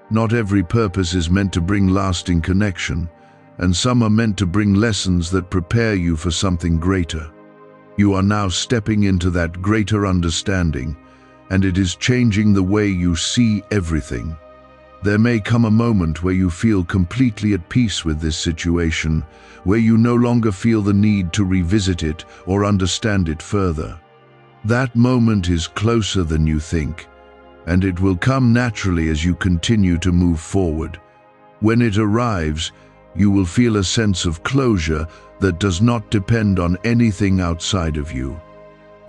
Not every purpose is meant to bring lasting connection, and some are meant to bring lessons that prepare you for something greater. You are now stepping into that greater understanding, and it is changing the way you see everything. There may come a moment where you feel completely at peace with this situation, where you no longer feel the need to revisit it or understand it further. That moment is closer than you think, and it will come naturally as you continue to move forward. When it arrives, you will feel a sense of closure that does not depend on anything outside of you.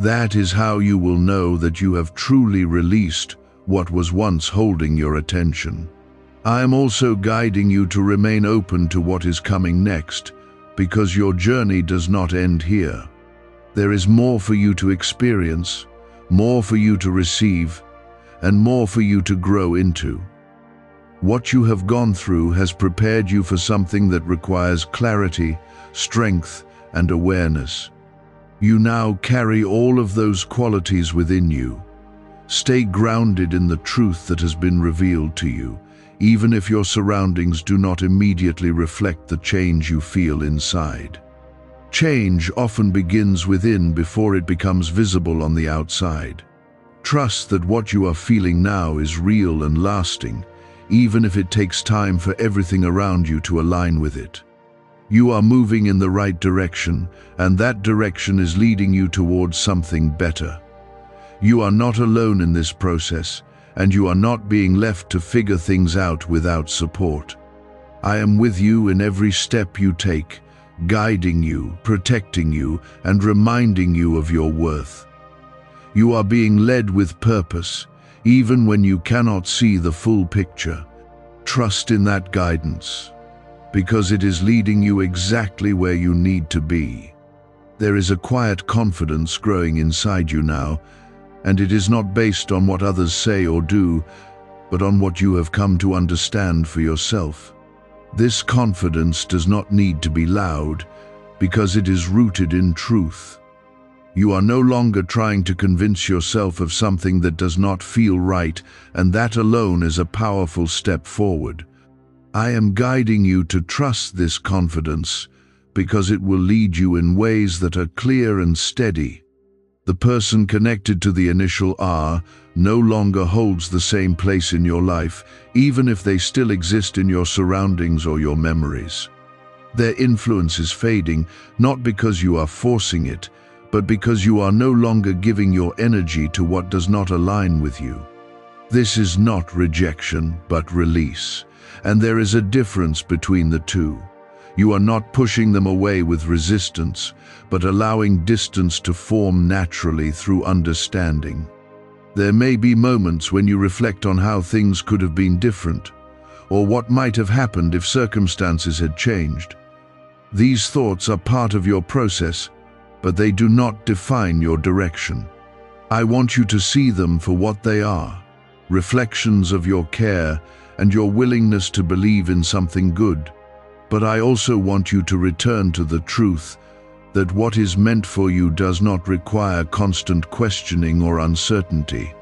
That is how you will know that you have truly released what was once holding your attention. I am also guiding you to remain open to what is coming next, because your journey does not end here. There is more for you to experience, more for you to receive, and more for you to grow into. What you have gone through has prepared you for something that requires clarity, strength, and awareness. You now carry all of those qualities within you. Stay grounded in the truth that has been revealed to you, even if your surroundings do not immediately reflect the change you feel inside. Change often begins within before it becomes visible on the outside. Trust that what you are feeling now is real and lasting, even if it takes time for everything around you to align with it. You are moving in the right direction, and that direction is leading you towards something better. You are not alone in this process, and you are not being left to figure things out without support. I am with you in every step you take, guiding you, protecting you, and reminding you of your worth. You are being led with purpose, even when you cannot see the full picture. Trust in that guidance, because it is leading you exactly where you need to be. There is a quiet confidence growing inside you now, and it is not based on what others say or do, but on what you have come to understand for yourself. This confidence does not need to be loud, because it is rooted in truth. You are no longer trying to convince yourself of something that does not feel right, and that alone is a powerful step forward. I am guiding you to trust this confidence, because it will lead you in ways that are clear and steady. The person connected to the initial R no longer holds the same place in your life, even if they still exist in your surroundings or your memories. Their influence is fading, not because you are forcing it, but because you are no longer giving your energy to what does not align with you. This is not rejection, but release, and there is a difference between the two. You are not pushing them away with resistance, but allowing distance to form naturally through understanding. There may be moments when you reflect on how things could have been different, or what might have happened if circumstances had changed. These thoughts are part of your process, but they do not define your direction. I want you to see them for what they are, reflections of your care and your willingness to believe in something good. But I also want you to return to the truth that what is meant for you does not require constant questioning or uncertainty.